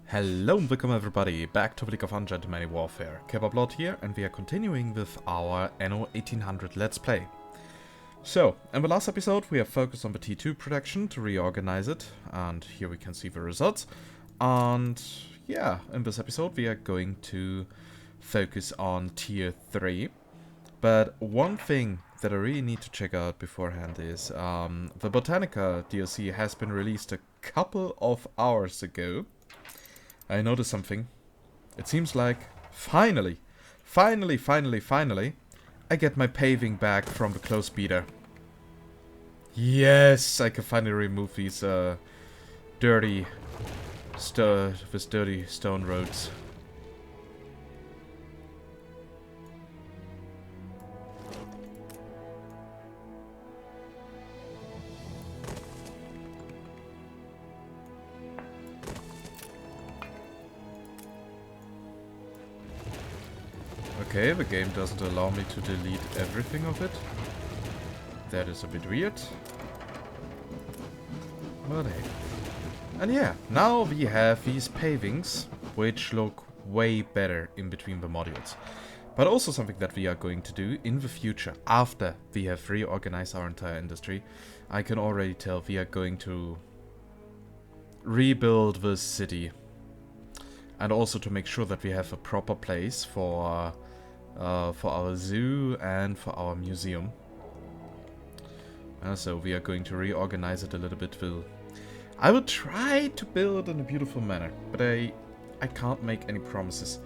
Hello and welcome everybody back to the League of Ungentlemanly Warfare. Kebablord here, and we are continuing with our Anno 1800 Let's Play. So, in the last episode we have focused on the T2 production to reorganize it, and here we can see the results. And yeah, in this episode we are going to focus on Tier 3. But one thing that I really need to check out beforehand is the Botanica DLC has been released a couple of hours ago. I noticed something. It seems like finally, I get my paving back from the close beater. Yes, I can finally remove these dirty stone roads. Okay, the game doesn't allow me to delete everything of it. That is a bit weird. But hey. And yeah, now we have these pavings, which look way better in between the modules. But also something that we are going to do in the future, after we have reorganized our entire industry. I can already tell we are going to rebuild this city. And also to make sure that we have a proper place for our zoo and for our museum. So we are going to reorganize it a little bit. I will try to build in a beautiful manner, but I can't make any promises.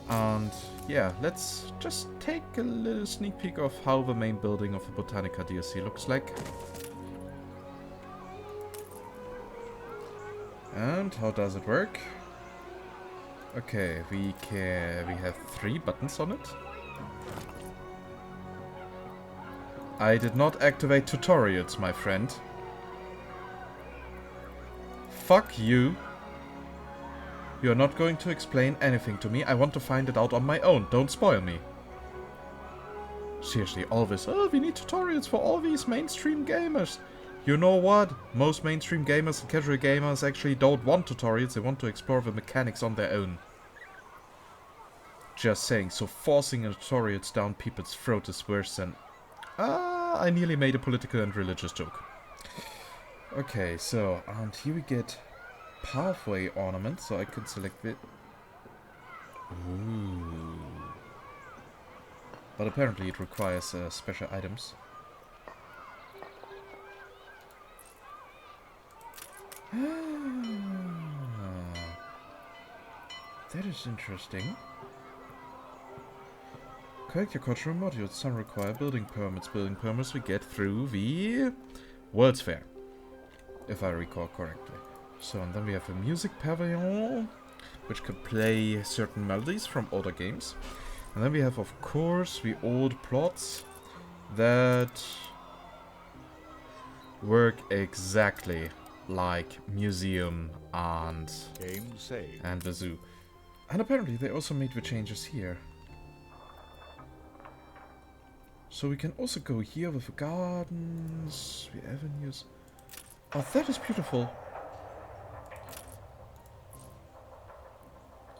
And yeah, let's just take a little sneak peek of how the main building of the Botanica DLC looks like. And how does it work? Okay, we have 3 buttons on it. I did not activate tutorials, my friend. Fuck you. You're not going to explain anything to me. I want to find it out on my own. Don't spoil me. Seriously, all this. Oh, we need tutorials for all these mainstream gamers. You know what? Most mainstream gamers and casual gamers actually don't want tutorials. They want to explore the mechanics on their own. Just saying. So forcing tutorials down people's throat is worse than... I nearly made a political and religious joke. Okay, so, and here we get pathway ornaments, so I can select it. Ooh. But apparently it requires special items. That is interesting. Collect your cultural modules. Some require building permits. Building permits we get through the World's Fair, if I recall correctly. So, and then we have a music pavilion, which could play certain melodies from older games. And then we have, of course, the old plots that work exactly like museum and the zoo. And apparently they also made the changes here. So we can also go here with the gardens, the avenues. Oh, that is beautiful.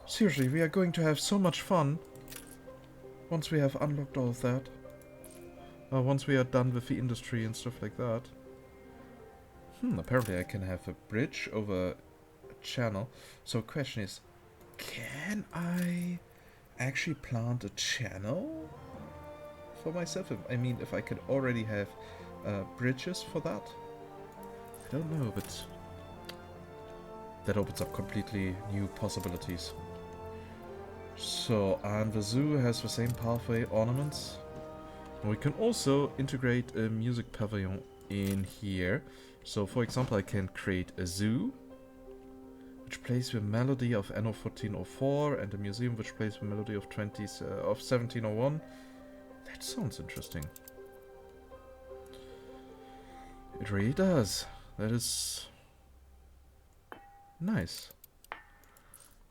Seriously, we are going to have so much fun once we have unlocked all of that. Once we are done with the industry and stuff like that. Apparently I can have a bridge over a channel. So the question is, can I actually plant a channel for myself? I mean, if I could already have bridges for that. I don't know, but that opens up completely new possibilities. So, and the zoo has the same pathway ornaments. And we can also integrate a music pavilion in here. So, for example, I can create a zoo, which plays the melody of Anno 1404, and a museum which plays the melody of 1701. That sounds interesting. It really does. That is nice.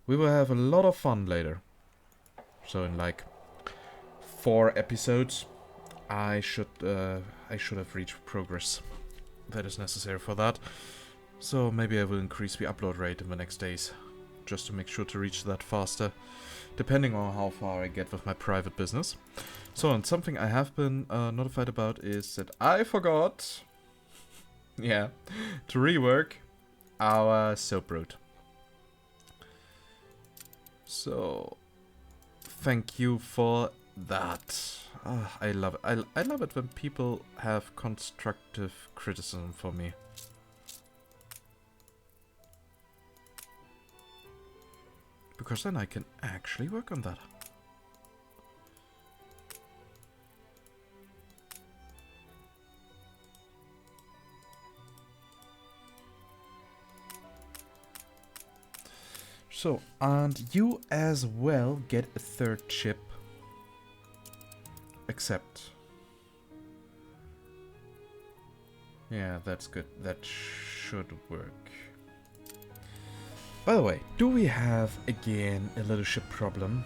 We will have a lot of fun later. So in like 4 episodes, I should have reached progress that is necessary for that. So maybe I will increase the upload rate in the next days, just to make sure to reach that faster, depending on how far I get with my private business. So, and something I have been notified about is that I forgot, yeah, to rework our soap route. So, thank you for that. I love it. I love it when people have constructive criticism for me. Because then I can actually work on that. So, and you as well get a third chip. Except. Yeah, that's good. That should work. By the way, do we have again a leadership problem?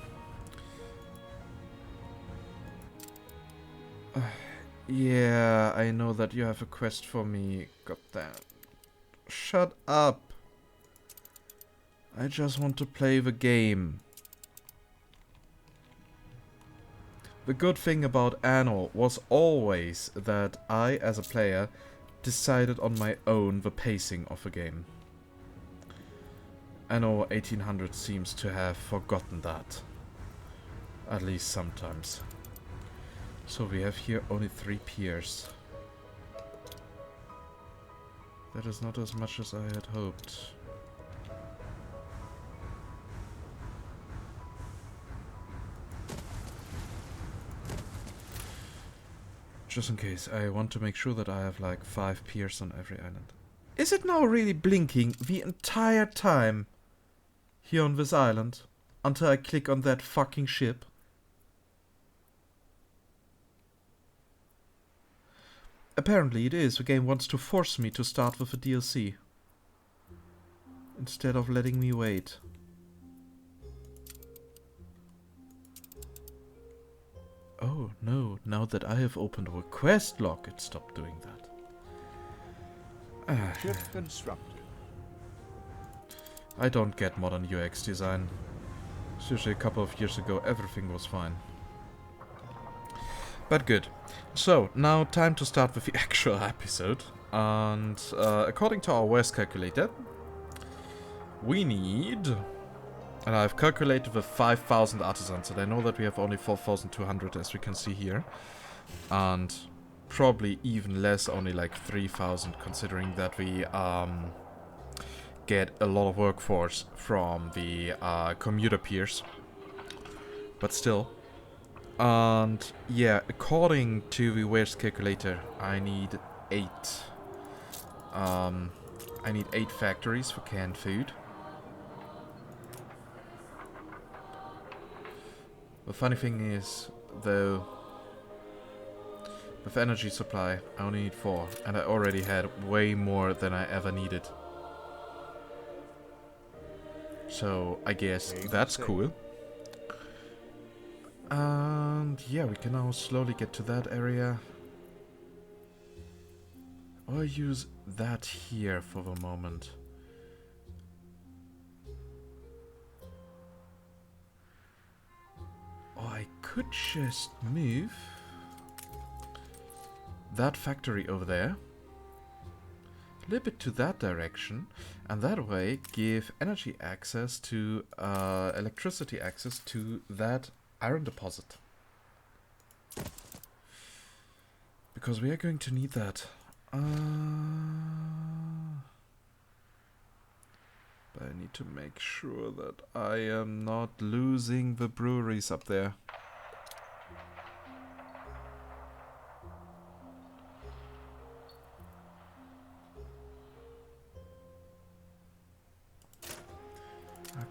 Yeah, I know that you have a quest for me. God damn. Shut up. I just want to play the game. The good thing about Anno was always that I, as a player, decided on my own the pacing of the game. Anno 1800 seems to have forgotten that. At least sometimes. So we have here only 3 peers. That is not as much as I had hoped. Just in case, I want to make sure that I have like 5 peers on every island. Is it now really blinking the entire time here on this island until I click on that fucking ship? Apparently it is. The game wants to force me to start with a DLC instead of letting me wait. Oh no, now that I have opened a request log, it stopped doing that. Ship constructed. I don't get modern UX design. Seriously, a couple of years ago everything was fine. But good. So, now time to start with the actual episode. And according to our waste calculator, we need... And I've calculated with 5,000 artisans, and I know that we have only 4,200 as we can see here. And probably even less, only like 3,000, considering that we get a lot of workforce from the commuter peers. But still. And yeah, according to the waste calculator, I need 8. I need 8 factories for canned food. The funny thing is, though, with energy supply, I only need 4, and I already had way more than I ever needed. So, I guess that's cool. And yeah, we can now slowly get to that area. Or use that here for the moment. Or I could just move that factory over there. A little bit to that direction. And that way give energy access to, electricity access to that iron deposit. Because we are going to need that. But I need to make sure that I am not losing the breweries up there.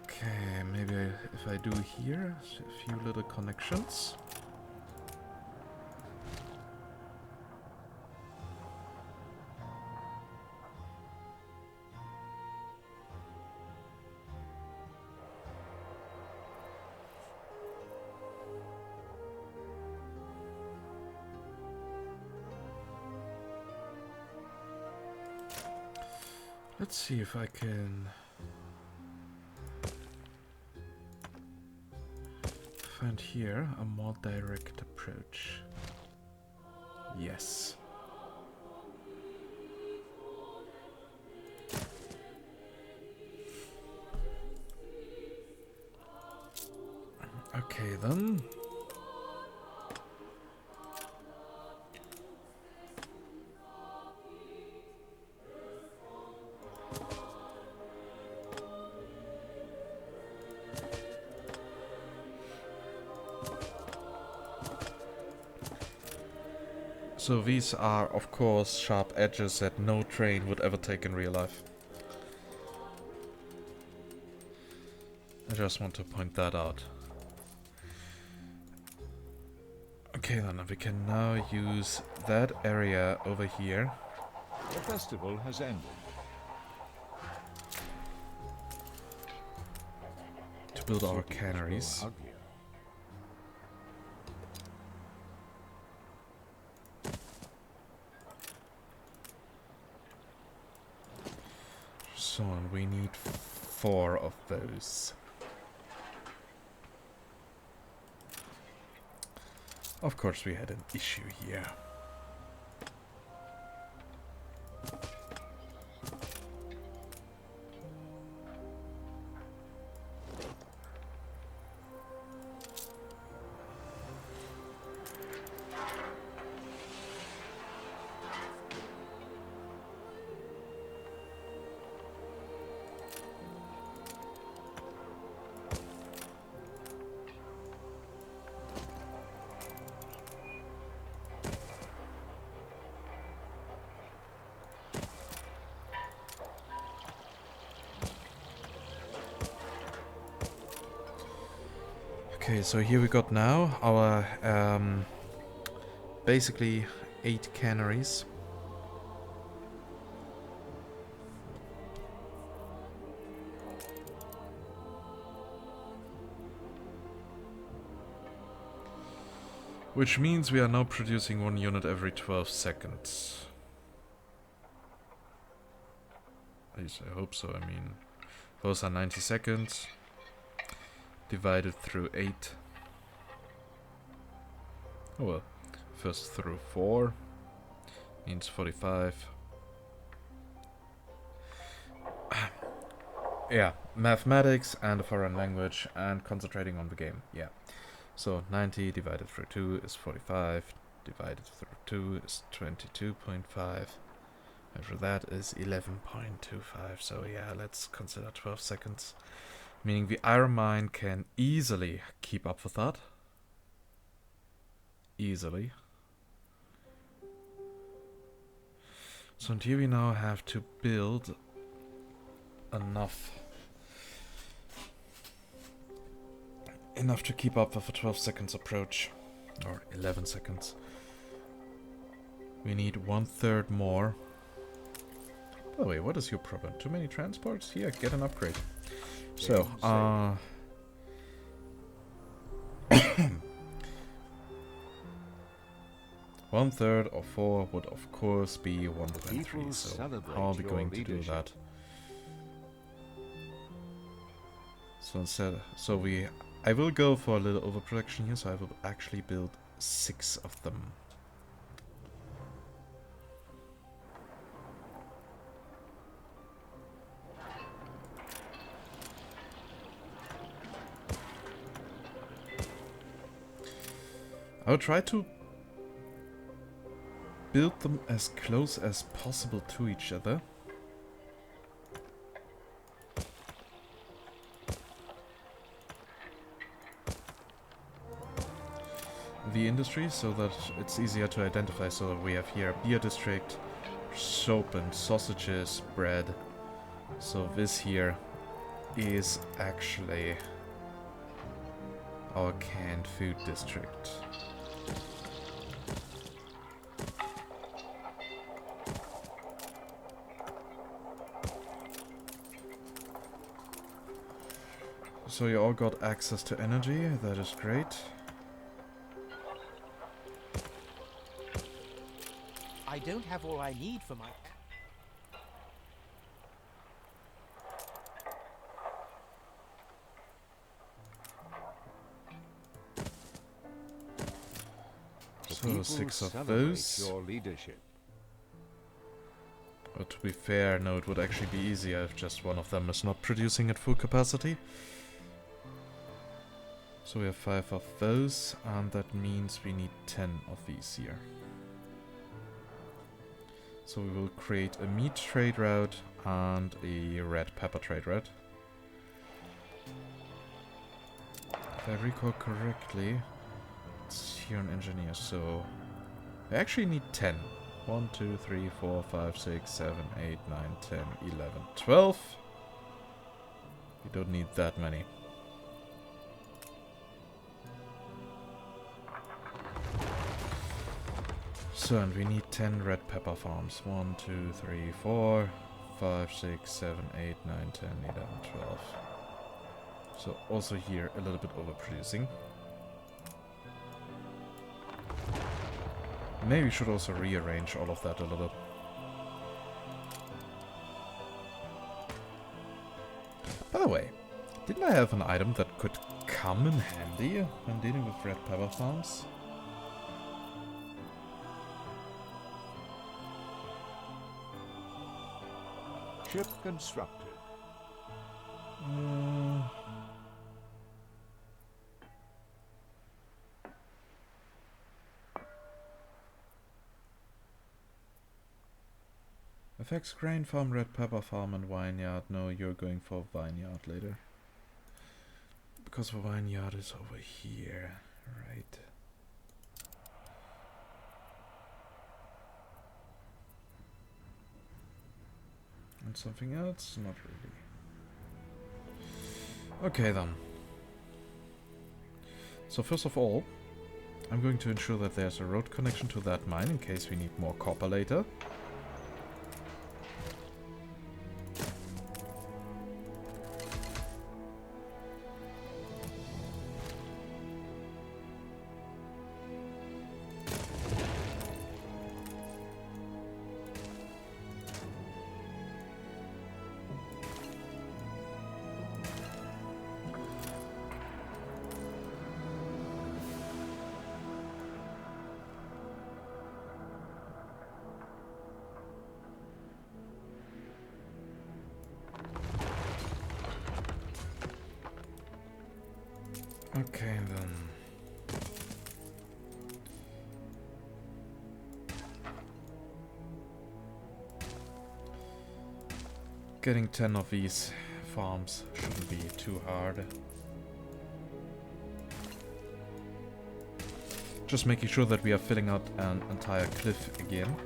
Okay, maybe if I do here, a few little connections. Let's see if I can find here a more direct approach. Yes. Okay then. So these are, of course, sharp edges that no train would ever take in real life. I just want to point that out. Okay then, we can now use that area over here. The festival has ended. To build our canneries. So we need 4 of those. Of course we had an issue here. Okay, so here we got now our basically 8 canneries. Which means we are now producing 1 unit every 12 seconds. At least I hope so. I mean, those are 90 seconds. Divided through 8. Oh well. First through 4. Means 45. Yeah. Mathematics and a foreign language and concentrating on the game. Yeah. So 90 divided through 2 is 45. Divided through 2 is 22.5. After that is 11.25. So yeah, let's consider 12 seconds. Meaning the iron mine can easily keep up with that. Easily. So here we now have to build enough to keep up with a 12 seconds approach. Or 11 seconds. We need 1/3 more. By the way, what is your problem? Too many transports? Here, get an upgrade. So, 1/3 of 4 would of course be 1/3. So how are we going to do that? So instead, I will go for a little overproduction here. So I will actually build 6 of them. I'll try to build them as close as possible to each other. The industry, so that it's easier to identify. So that we have here a beer district, soap and sausages, bread. So this here is actually our canned food district. So you all got access to energy, that is great. I don't have all I need for my... So People 6 of celebrate those. your leadership. But to be fair, no, it would actually be easier if just one of them is not producing at full capacity. So we have 5 of those, and that means we need 10 of these here. So we will create a meat trade route and a red pepper trade route. If I recall correctly, it's here on engineer, so I actually need 10. 1, 2, 3, 4, 5, 6, 7, 8, 9, 10, 11, 12. We don't need that many. So, and we need 10 red pepper farms. 1, 2, 3, 4, 5, 6, 7, 8, 9, 10, 11, 12. So also here a little bit overproducing. Maybe we should also rearrange all of that a little. By the way, didn't I have an item that could come in handy when dealing with red pepper farms? Ship constructed. Affects grain farm, red pepper farm, and vineyard. No, you're going for vineyard later. Because the vineyard is over here, right? And something else? Not really. Okay then. So first of all, I'm going to ensure that there's a road connection to that mine in case we need more copper later. Okay then. Getting 10 of these farms shouldn't be too hard. Just making sure that we are filling out an entire cliff again.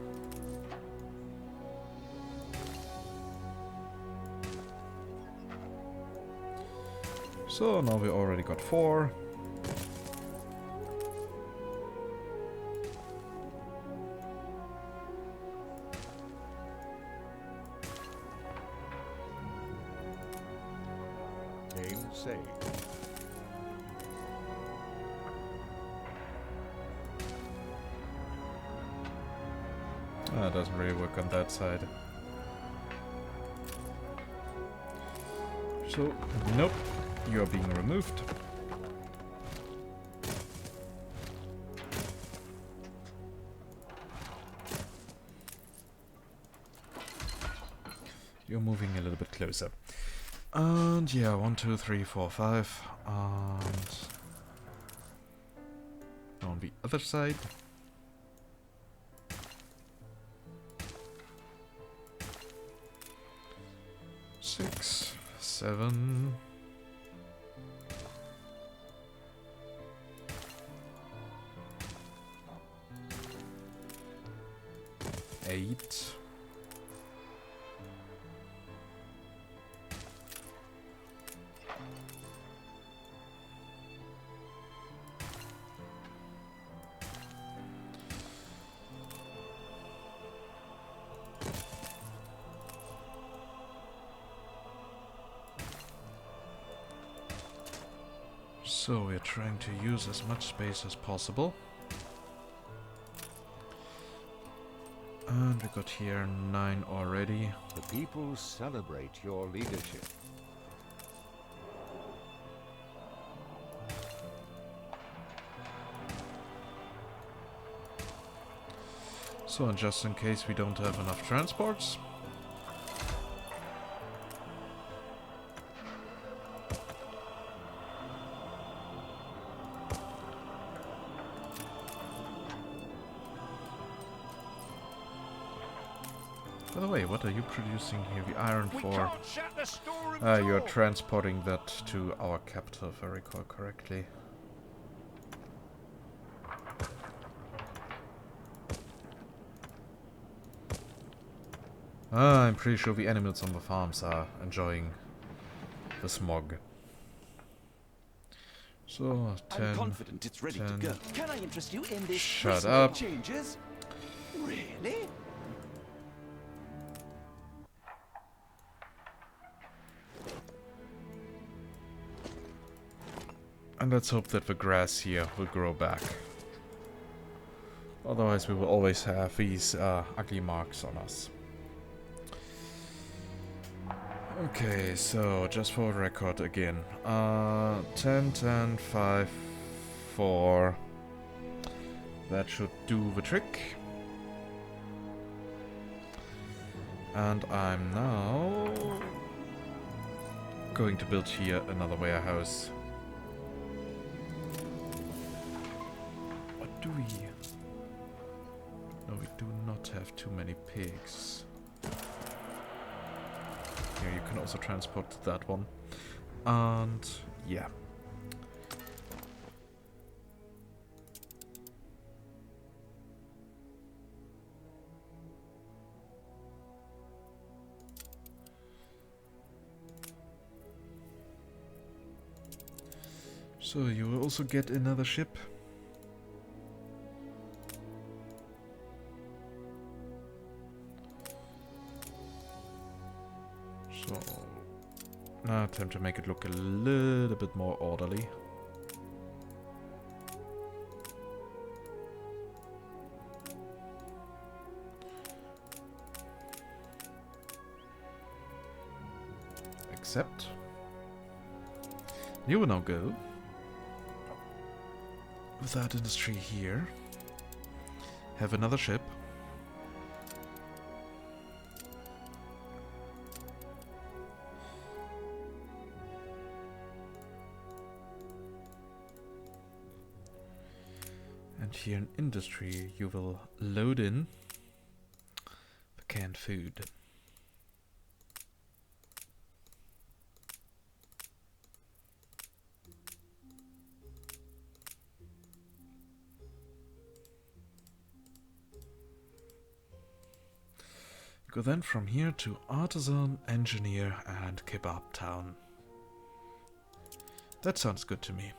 So now we already got 4. Aim saved. That doesn't really work on that side. So, nope. You are being removed. You're moving a little bit closer. And yeah, 1, 2, 3, 4, 5. And on the other side. 6, 7. 8. So we're trying to use as much space as possible. And we got here 9 already. The people celebrate your leadership. So, and just in case we don't have enough transports. By the way, what are you producing here? The iron for... you're transporting that to our capital, if I recall correctly. I'm pretty sure the animals on the farms are enjoying the smog. So, 10, I'm confident it's ready 10. to go. Can I interest you in this? Shut up. Changes? Really? And let's hope that the grass here will grow back. Otherwise we will always have these ugly marks on us. Okay, so just for record again. 10, 10, 5, 4. That should do the trick. And I'm now going to build here another warehouse. What do we... No, we do not have too many pigs. Here, you can also transport that one. And yeah. So you will also get another ship. So now time to make it look a little bit more orderly. Except you will now go with that industry here. Have another ship. And here in industry you will load in the canned food. Go then from here to Artisan, Engineer and Kebab Town. That sounds good to me.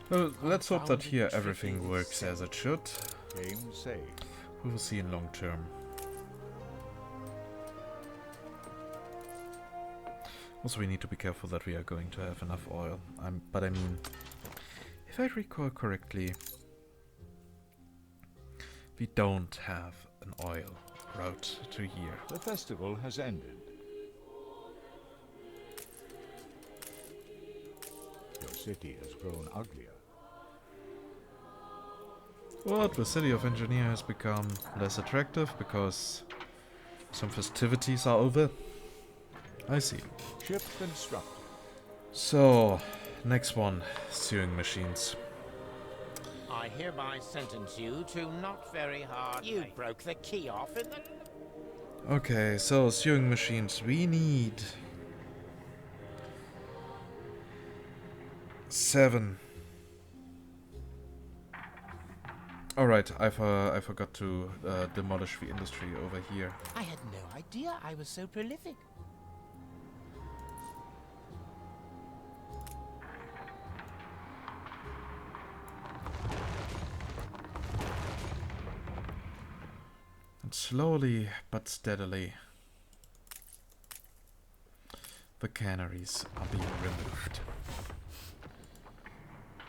Well, let's hope that here everything works as it should. Game saved. We will see in long term. Also, we need to be careful that we are going to have enough oil. But I mean, if I recall correctly, we don't have an oil route to here. The festival has ended. Your city has grown uglier. What? The city of Engineer has become less attractive because some festivities are over? I see. Ship constructed. So, next one, sewing machines. I hereby sentence you to not very hard. You broke the key off in the... Okay, so sewing machines. We need 7. Alright, I forgot to demolish the industry over here. I had no idea I was so prolific. And slowly but steadily, the canneries are being removed.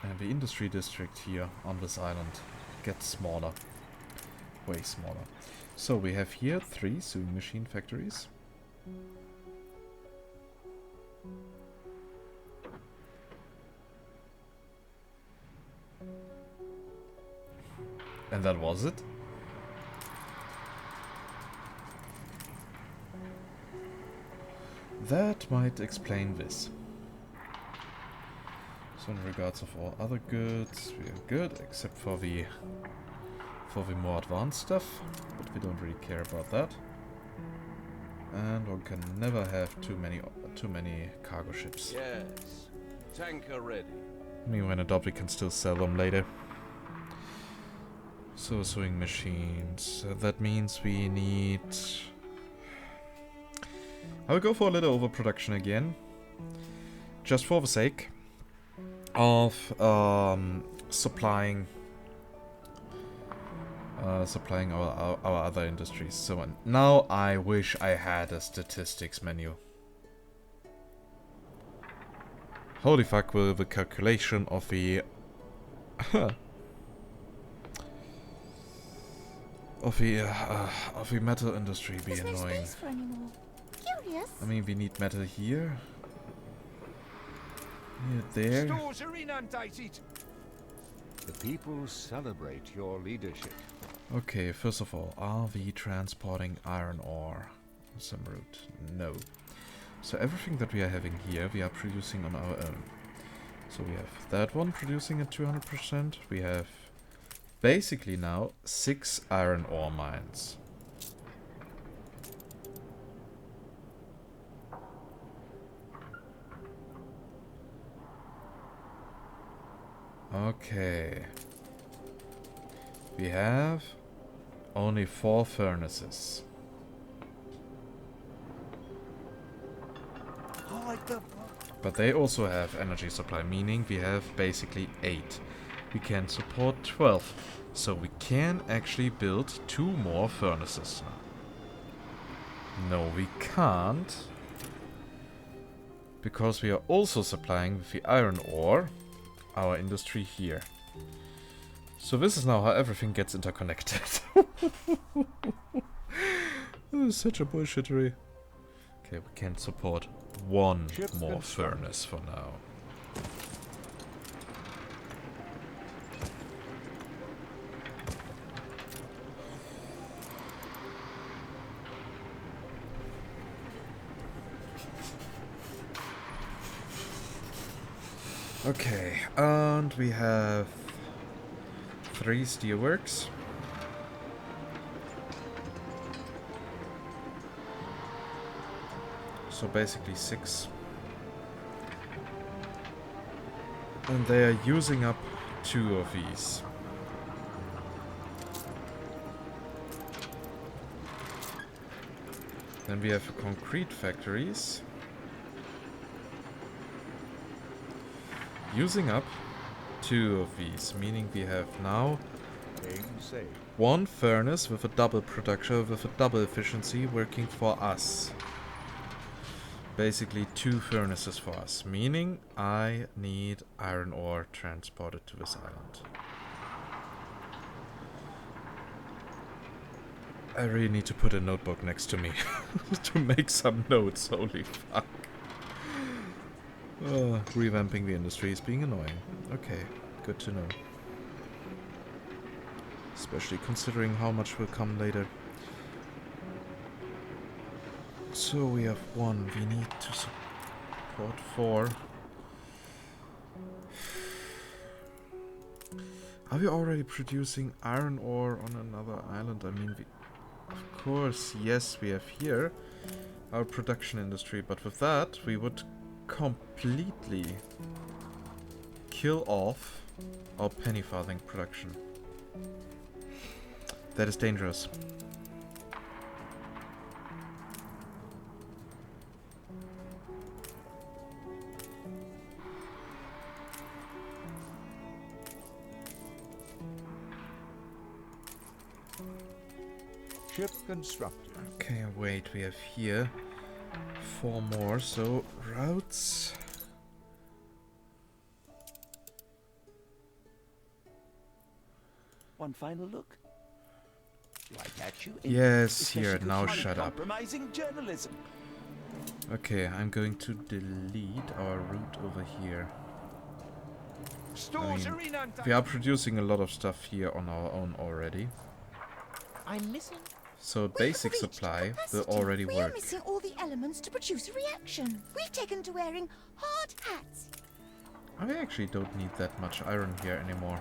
And the industry district here on this island gets smaller. Way smaller. So we have here 3 sewing machine factories. And that was it? That might explain this. So in regards of all other goods, we are good, except for the more advanced stuff, but we don't really care about that. And one can never have too many cargo ships. Yes. Tanker ready. I mean, when adopt, we can still sell them later. So sewing machines. That means we need. I will go for a little overproduction again, just for the sake of supplying our other industries. So now I wish I had a statistics menu. Holy fuck, will the calculation of the of the metal industry be There's no annoying? space for any more. Curious. I mean, we need metal here. Here, there. Stores are inundated. The people celebrate your leadership. Okay, first of all, are we transporting iron ore? Some route? No. So everything that we are having here, we are producing on our own. So we have that one producing at 200%. We have basically now 6 iron ore mines. Okay. We have only 4 furnaces. But they also have energy supply, meaning we have basically 8. We can support 12. So we can actually build 2 more furnaces now. No, we can't. Because we are also supplying with the iron ore our industry here. So this is now how everything gets interconnected. This is such a bullshittery. Okay, we can support 1 more furnace for now. Okay, and we have 3 steelworks. So basically 6. And they are using up 2 of these. Then we have concrete factories. Using up 2 of these, meaning we have now 1 furnace with a double production, with a double efficiency working for us. Basically 2 furnaces for us, meaning I need iron ore transported to this island. I really need to put a notebook next to me to make some notes, holy fuck. Revamping the industry is being annoying. Okay, good to know. Especially considering how much will come later. So we have 1, we need to support 4. Are we already producing iron ore on another island? I mean, of course, yes, we have here our production industry, but with that we would completely kill off our penny farthing production. That is dangerous. Ship constructed. Okay, wait, we have here 4 more, so routes. One final look. Do I catch you? Yes, here, especially now concerning shut up. Compromising journalism. Okay, I'm going to delete our route over here. stores I are mean, in Anti. we are producing a lot of stuff here on our own already. I'm missing. So We have basic reached supply will capacity. already We work. are missing all the elements to produce a reaction. We've taken to wearing hard hats. I actually don't need that much iron here anymore.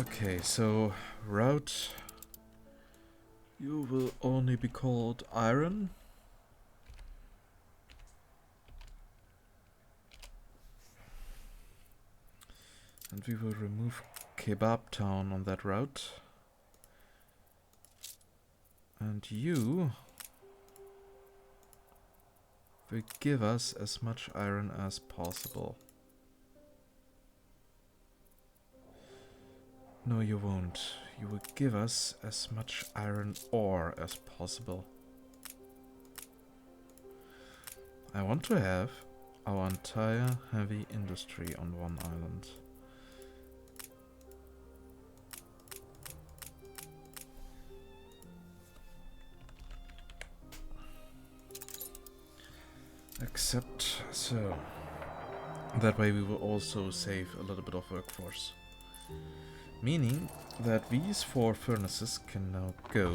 Okay, so route. You will only be called iron. And we will remove Kebab Town on that route. And you will give us as much iron as possible. No, you won't. You will give us as much iron ore as possible. I want to have our entire heavy industry on one island. Except so. That way we will also save a little bit of workforce. Meaning that these 4 furnaces can now go.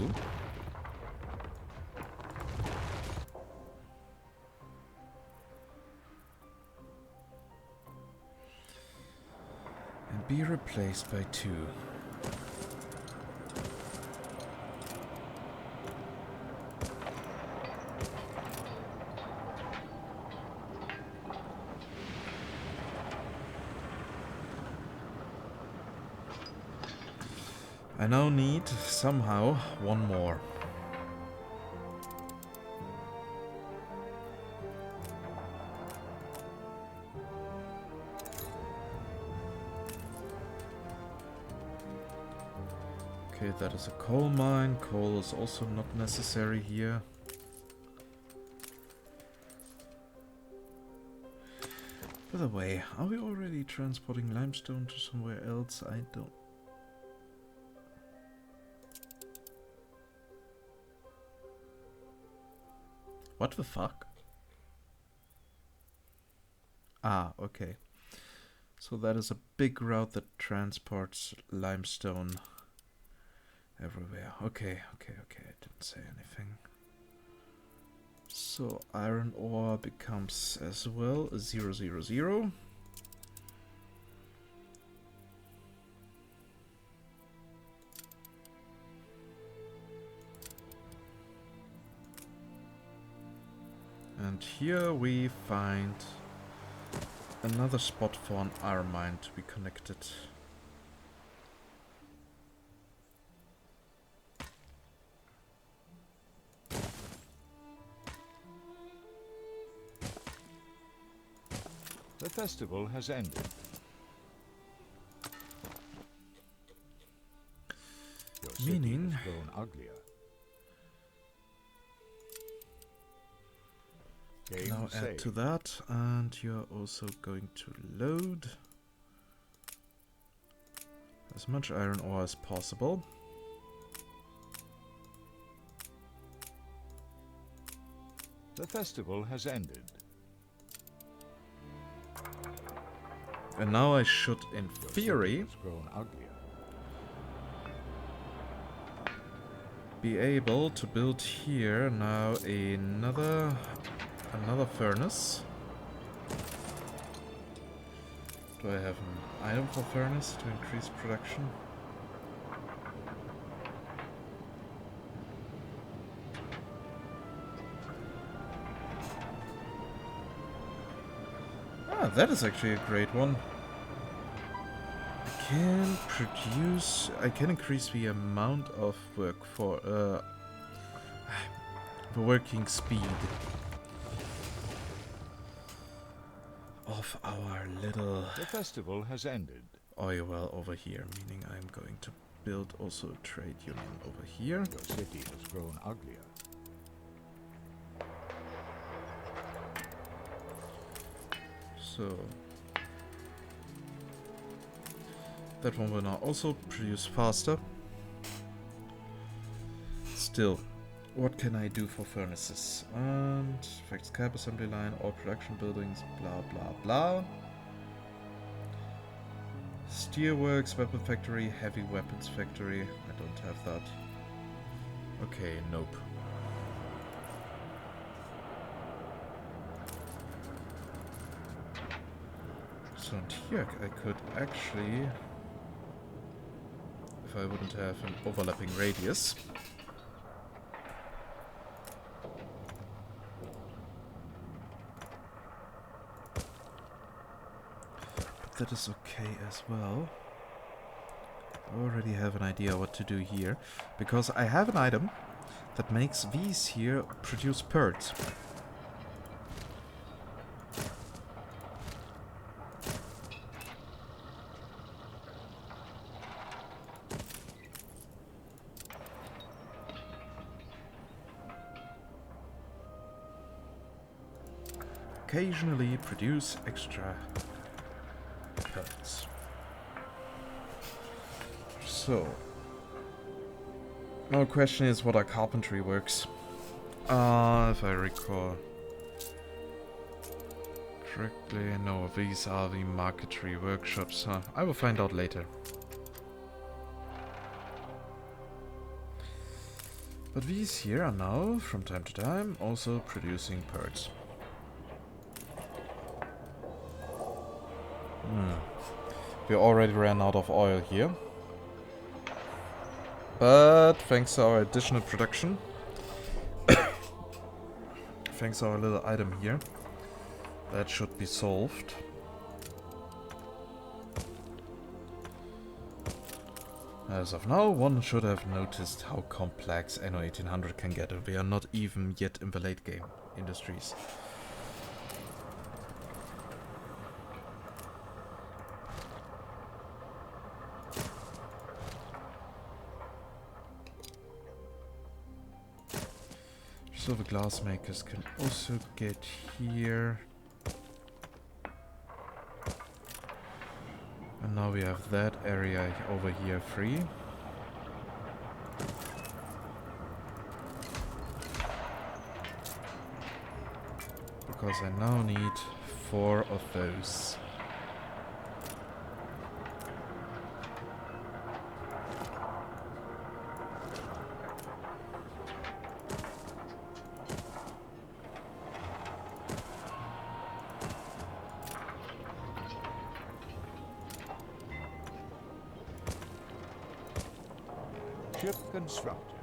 And be replaced by 2. I now need, somehow, 1 more. Okay, that is a coal mine. Coal is also not necessary here. By the way, are we already transporting limestone to somewhere else? I don't... What the fuck? Ah, okay. So that is a big route that transports limestone everywhere. Okay, okay, okay. I didn't say anything. So iron ore becomes as well a 0, 0, 0. And here we find another spot for an iron mine to be connected. The festival has ended. Your city Meaning- has grown uglier. Game Now add saved. to that, and you're also going to load as much iron ore as possible. The festival has ended. And now I should, in Your theory, city has grown uglier. be able to build here now another furnace. Do I have an item for furnace to increase production? Ah, that is actually a great one. I can increase the amount of work for the working speed of our little The festival has ended. oil well over here, meaning I'm going to build also a trade union over here. Your city has grown uglier. So that one will now also produce faster. Still, what can I do for furnaces? And fixed cap assembly line, all production buildings, blah blah blah. Steelworks, weapon factory, heavy weapons factory. I don't have that. Okay, nope. So and here I could actually, if I wouldn't have an overlapping radius, but that is okay as well. I already have an idea what to do here, because I have an item that makes these here produce birds. Occasionally produce extra pellets. So, now the question is, what are carpentry works? If I recall correctly, no, these are the marquetry workshops, huh? I will find out later. But these here are now, from time to time, also producing birds. We already ran out of oil here. But thanks to our additional production, thanks to our little item here, that should be solved. As of now, one should have noticed how complex Anno 1800 can get, and we are not even yet in the late game industries. So the glass makers can also get here. And now we have that area over here free. Because I now need 4 of those. Ship constructed.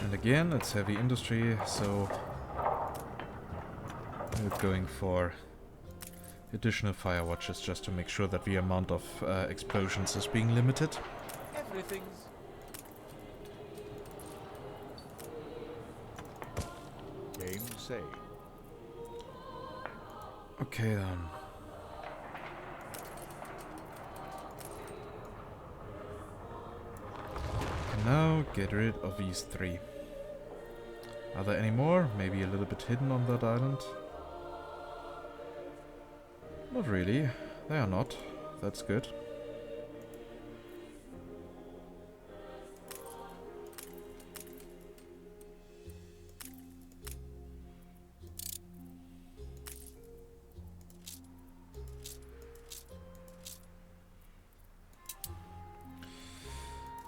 And again, it's heavy industry, so we're going for additional fire watches just to make sure that the amount of explosions is being limited. Everything's Game saved. Okay then. And now get rid of these 3. Are there any more? Maybe a little bit hidden on that island? Not really. They are not. That's good.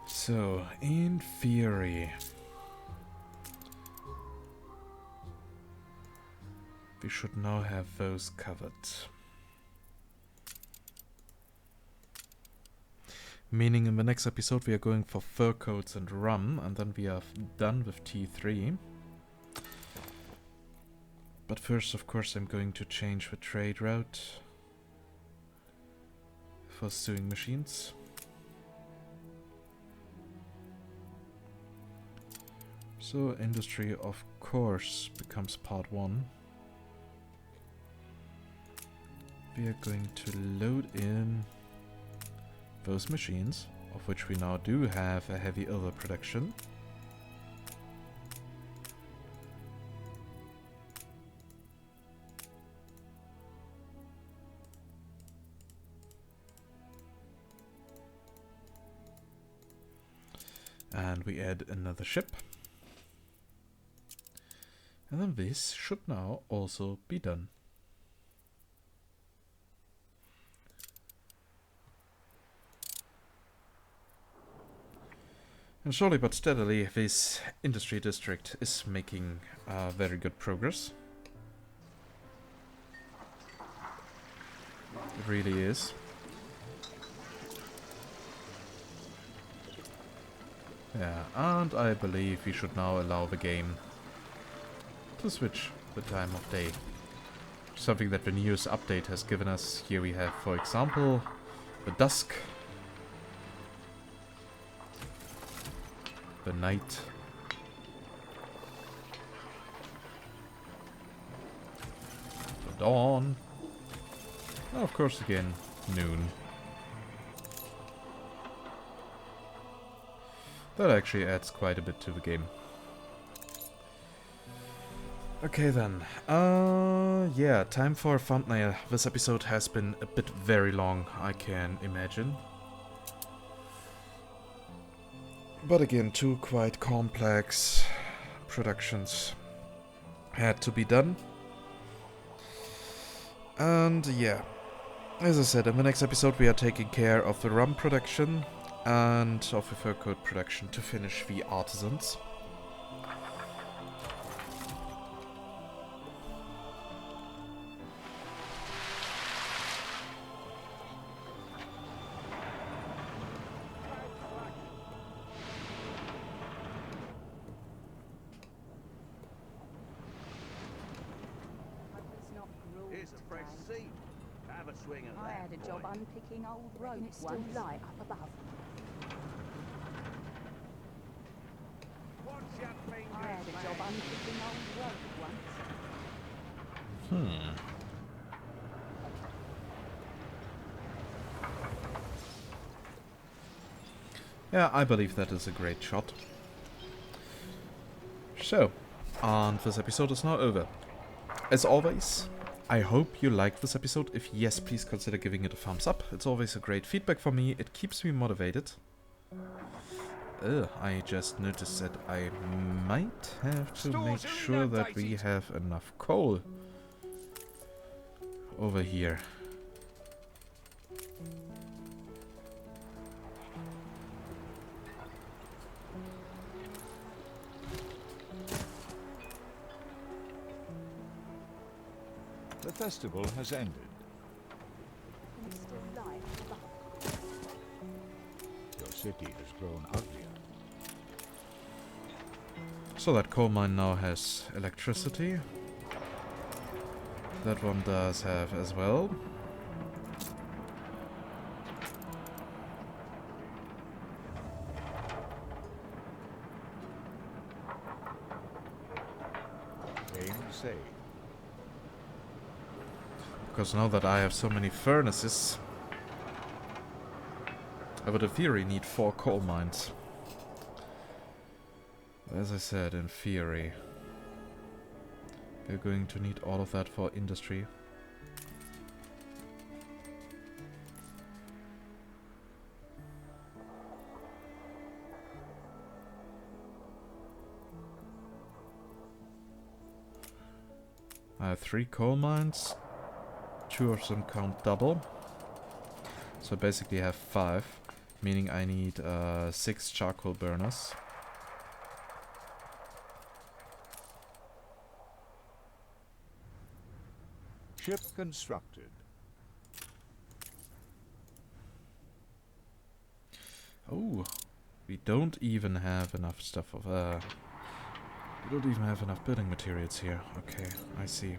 So, in theory, we should now have those covered. Meaning in the next episode we are going for fur coats and rum, and then we are done with T3. But first, of course, I'm going to change the trade route for sewing machines. So industry, of course, becomes part 1. We are going to load in those machines, of which we now do have a heavy overproduction. And we add another ship. And then this should now also be done. And slowly but steadily, this industry district is making very good progress. It really is. Yeah, and I believe we should now allow the game to switch the time of day. Something that the newest update has given us. Here we have, for example, the dusk, the night, the dawn, and of course again, noon. That actually adds quite a bit to the game. Okay then, yeah, time for a thumbnail. This episode has been a bit very long, I can imagine. But again, two quite complex productions had to be done. And yeah, as I said, in the next episode we are taking care of the rum production and of the fur coat production to finish the artisans. Here's a fresh seat. Have a swing at I that, had a job boy. unpicking old rope once. Light up above. I had a job unpicking old rope once. Yeah, I believe that is a great shot. So, and this episode is now over. As always, I hope you liked this episode. If yes, please consider giving it a thumbs up. It's always a great feedback for me. It keeps me motivated. I just noticed that I might have to make sure that we have enough coal over here. The festival has ended. Mr. Light above. Your city has grown uglier. So that coal mine now has electricity. That one does have as well. Game saved. Because now that I have so many furnaces, I would in theory need 4 coal mines. As I said, in theory, we're going to need all of that for industry. I have 3 coal mines. 2 of them count double. So basically I have 5, meaning I need 6 charcoal burners. Ship constructed. Oh, we don't even have enough stuff of we don't even have enough building materials here. Okay, I see.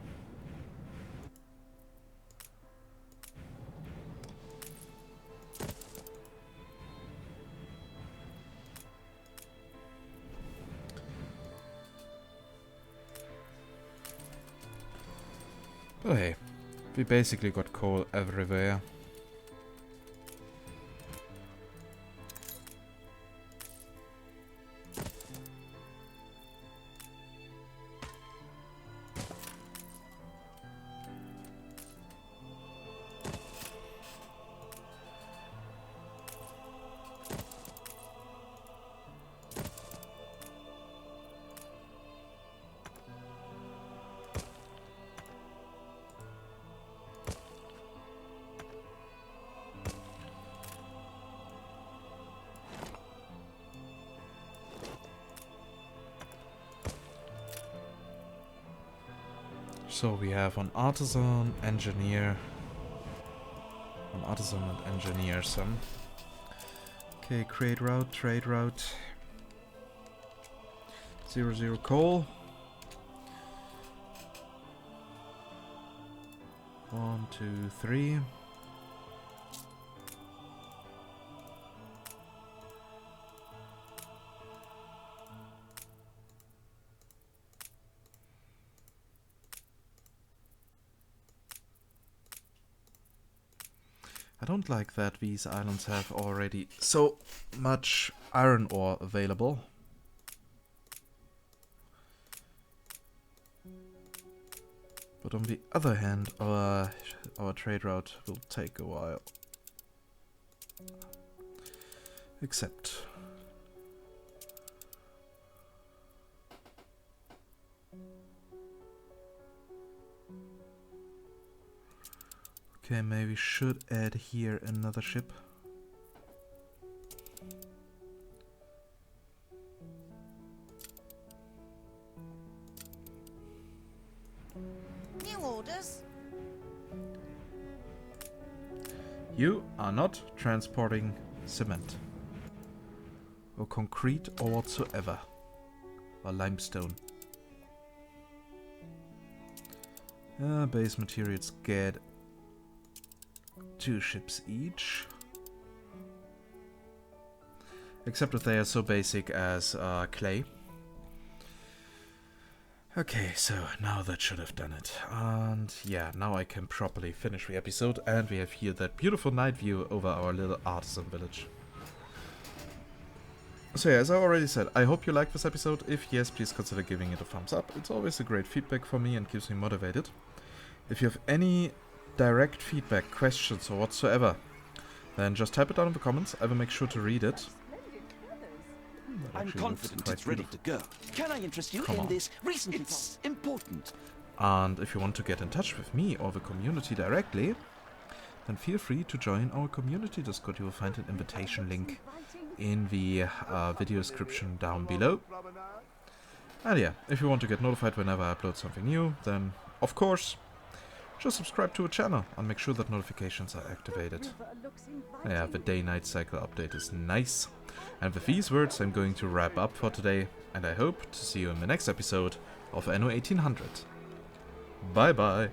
But hey, we basically got coal everywhere. So we have an artisan, engineer, an artisan and engineer some. Okay, create route, trade route. 00 coal. 1, 2, 3. I don't like that these islands have already so much iron ore available. But on the other hand, our trade route will take a while. Except... Okay, maybe should add here another ship. New orders. You are not transporting cement. Or concrete or whatsoever. Or limestone. Base materials get 2 ships each. Except if they are so basic as clay. Okay, so now that should have done it. And yeah, now I can properly finish the episode. And we have here that beautiful night view over our little artisan village. So yeah, as I already said, I hope you liked this episode. If yes, please consider giving it a thumbs up. It's always a great feedback for me and keeps me motivated. If you have any direct feedback, questions or whatsoever, then just type it down in the comments. I will make sure to read it. That I'm actually looks confident quite it's ready to beautiful. go. Can I interest you Come in on. this recent? It's important. And if you want to get in touch with me or the community directly, then feel free to join our community Discord. You will find an invitation link in the video description down below. And yeah, if you want to get notified whenever I upload something new, then of course just subscribe to a channel and make sure that notifications are activated. Yeah, the day-night cycle update is nice. And with these words I'm going to wrap up for today, and I hope to see you in the next episode of Anno 1800. Bye bye!